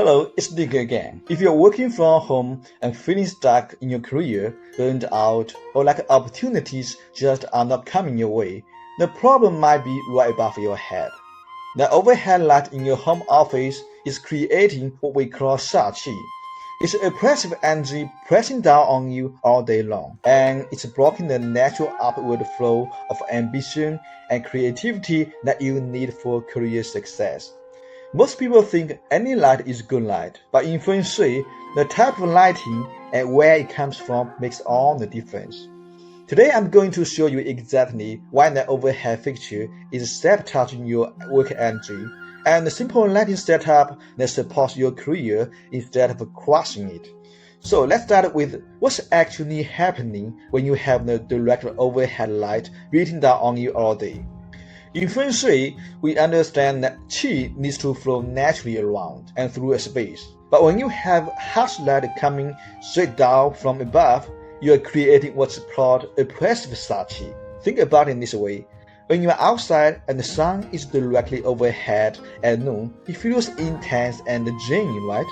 Hello, it's Dick again. If you're working from home and feeling stuck in your career, burned out, or like opportunities just are not coming your way, the problem might be right above your head. The overhead light in your home office is creating what we call Shaqi. It's oppressive energy pressing down on you all day long, and it's blocking the natural upward flow of ambition and creativity that you need for career success. Most people think any light is good light, but in Feng Shui, the type of lighting and where it comes from makes all the difference. Today I'm going to show you exactly why the overhead fixture is sabotaging your work energy, and the simple lighting setup that supports your career instead of crushing it. So let's start with what's actually happening when you have the direct overhead light beating down on you all day. In Feng Shui, we understand that qi needs to flow naturally around and through a space. But when you have harsh light coming straight down from above, you are creating what's called oppressive qi. Think about it this way. When you are outside and the sun is directly overhead at noon, it feels intense and draining, right?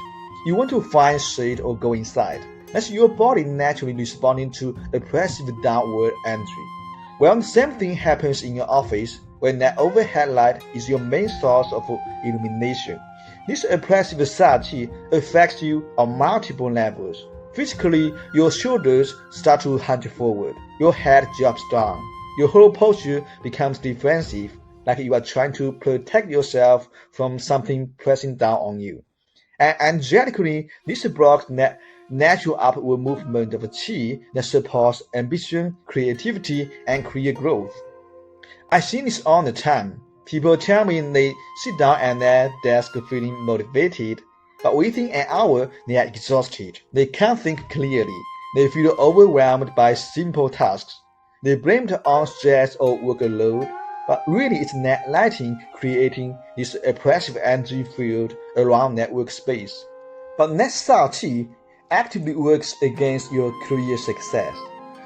You want to find shade or go inside. That's your body naturally responding to oppressive downward energy. Well, the same thing happens in your office when that overhead light is your main source of illumination. This oppressive qi affects you on multiple levels. Physically, your shoulders start to hunch forward, your head drops down, your whole posture becomes defensive, like you are trying to protect yourself from something pressing down on you. And energetically, this blocks that natural upward movement of qi that supports ambition, creativity, and career growth. I see this all the time. People tell me they sit down at their desk feeling motivated, but within an hour they are exhausted. They can't think clearly. They feel overwhelmed by simple tasks. They blame it on stress or workload, but really it's net lighting creating this oppressive energy field around that workspace. But net qi actively works against your career success.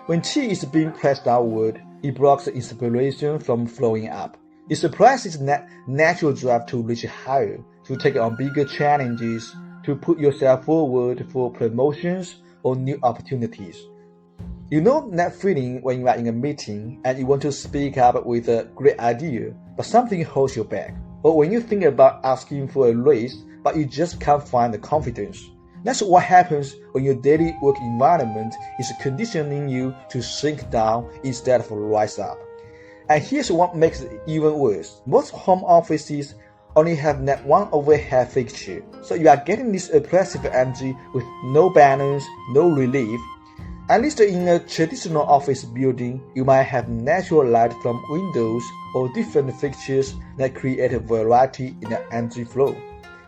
When qi is being pressed downward, it blocks the inspiration from flowing up. It suppresses that natural drive to reach higher, to take on bigger challenges, to put yourself forward for promotions or new opportunities. You know that feeling when you are in a meeting and you want to speak up with a great idea, but something holds you back. Or when you think about asking for a raise, but you just can't find the confidence. That's what happens when your daily work environment is conditioning you to shrink down instead of rise up. And here's what makes it even worse. Most home offices only have that one overhead fixture, so you are getting this oppressive energy with no balance, no relief. At least in a traditional office building, you might have natural light from windows or different fixtures that create a variety in the energy flow.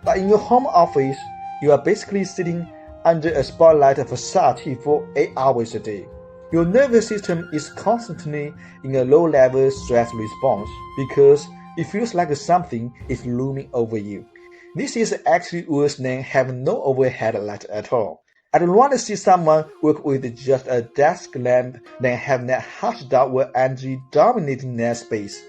But in your home office, you are basically sitting under a spotlight of qi for 8 hours a day. Your nervous system is constantly in a low-level stress response because it feels like something is looming over you. This is actually worse than having no overhead light at all. I'd rather see someone work with just a desk lamp than have that harsh downward energy dominating their space.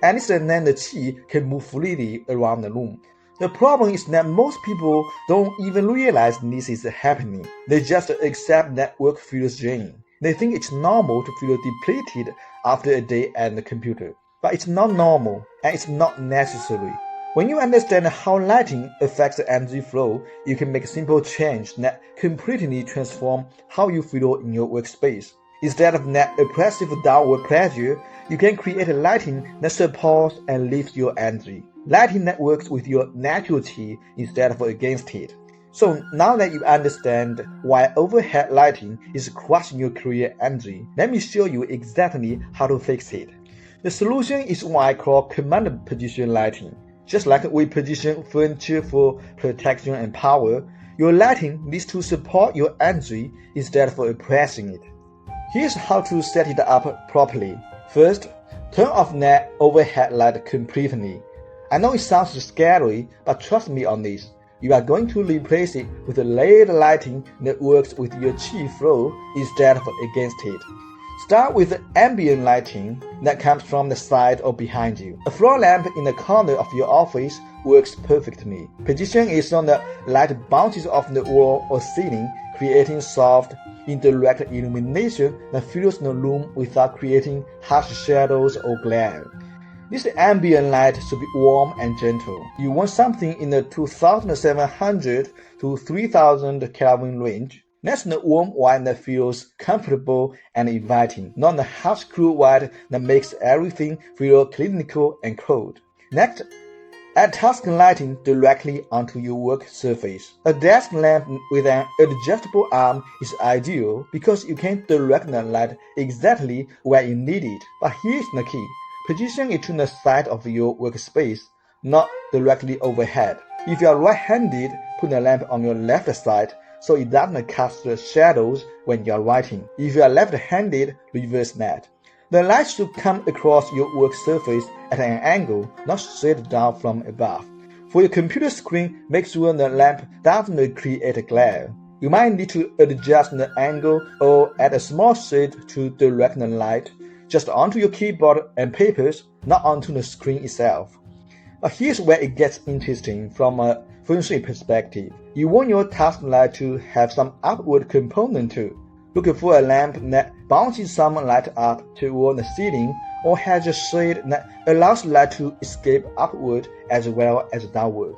At least then the qi can move freely around the room. The problem is that most people don't even realize this is happening. They just accept that work feels draining. They think it's normal to feel depleted after a day at the computer. But it's not normal, and it's not necessary. When you understand how lighting affects the energy flow, you can make simple change that completely transform how you feel in your workspace. Instead of that oppressive downward pressure, you can create a lighting that supports and lifts your energy. Lighting that works with your natural qi instead of against it. So now that you understand why overhead lighting is crushing your career energy, let me show you exactly how to fix it. The solution is what I call command position lighting. Just like we position furniture for protection and power, your lighting needs to support your energy instead of oppressing it. Here's how to set it up properly. First, turn off that overhead light completely. I know it sounds scary, but trust me on this. You are going to replace it with a layered lighting that works with your qi flow instead of against it. Start with the ambient lighting that comes from the side or behind you. A floor lamp in the corner of your office works perfectly. Position it so the light bounces off the wall or ceiling, creating soft, indirect illumination that fills the room without creating harsh shadows or glare. This ambient light should be warm and gentle. You want something in the 2700 to 3000 Kelvin range. That's the warm white that feels comfortable and inviting, not the harsh cool white that makes everything feel clinical and cold. Next, add task lighting directly onto your work surface. A desk lamp with an adjustable arm is ideal because you can direct the light exactly where you need it. But here's the key. Position it to the side of your workspace, not directly overhead. If you are right-handed, put the lamp on your left side so it doesn't cast shadows when you are writing. If you are left-handed, reverse that. The light should come across your work surface at an angle, not straight down from above. For your computer screen, make sure the lamp doesn't create glare. You might need to adjust the angle or add a small shade to direct the light just onto your keyboard and papers, not onto the screen itself. But here's where it gets interesting from a Feng Shui perspective. You want your task light to have some upward component too. Look for a lamp that bounces some light up toward the ceiling or has a shade that allows light to escape upward as well as downward.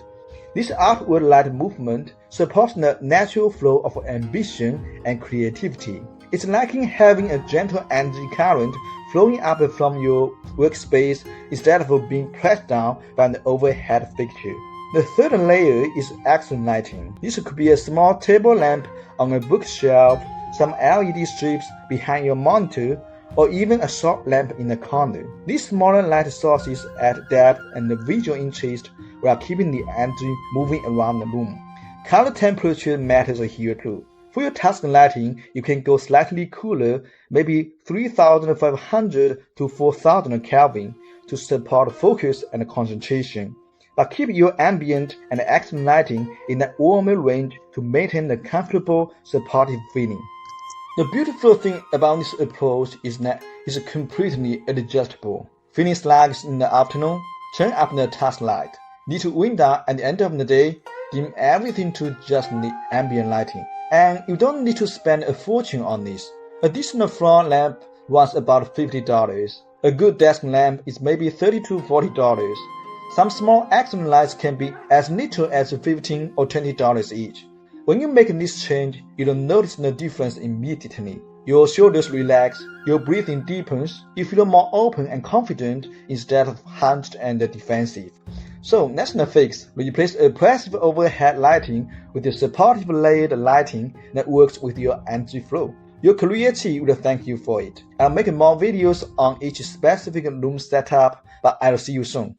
This upward light movement supports the natural flow of ambition and creativity. It's like having a gentle energy current flowing up from your workspace instead of being pressed down by the overhead fixture. The third layer is accent lighting. This could be a small table lamp on a bookshelf, some LED strips behind your monitor, or even a short lamp in the corner. These smaller light sources add depth and visual interest while keeping the energy moving around the room. Color temperature matters here too. For your task lighting, you can go slightly cooler, maybe 3500 to 4000 Kelvin to support focus and concentration. But keep your ambient and accent lighting in that warmer range to maintain a comfortable, supportive feeling. The beautiful thing about this approach is that it's completely adjustable. Feeling sluggish in the afternoon? Turn up the task light. Need to wind down at the end of the day? Dim everything to just the ambient lighting. And you don't need to spend a fortune on this. Additional floor lamp runs about $50. A good desk lamp is maybe $30 to $40. Some small accent lights can be as little as $15 or $20 each. When you make this change, you'll notice the difference immediately. Your shoulders relax, your breathing deepens, you feel more open and confident instead of hunched and defensive. So that's the fix. Replace oppressive overhead lighting with the supportive layered lighting that works with your energy flow. Your career team will thank you for it. I'll make more videos on each specific room setup, but I'll see you soon.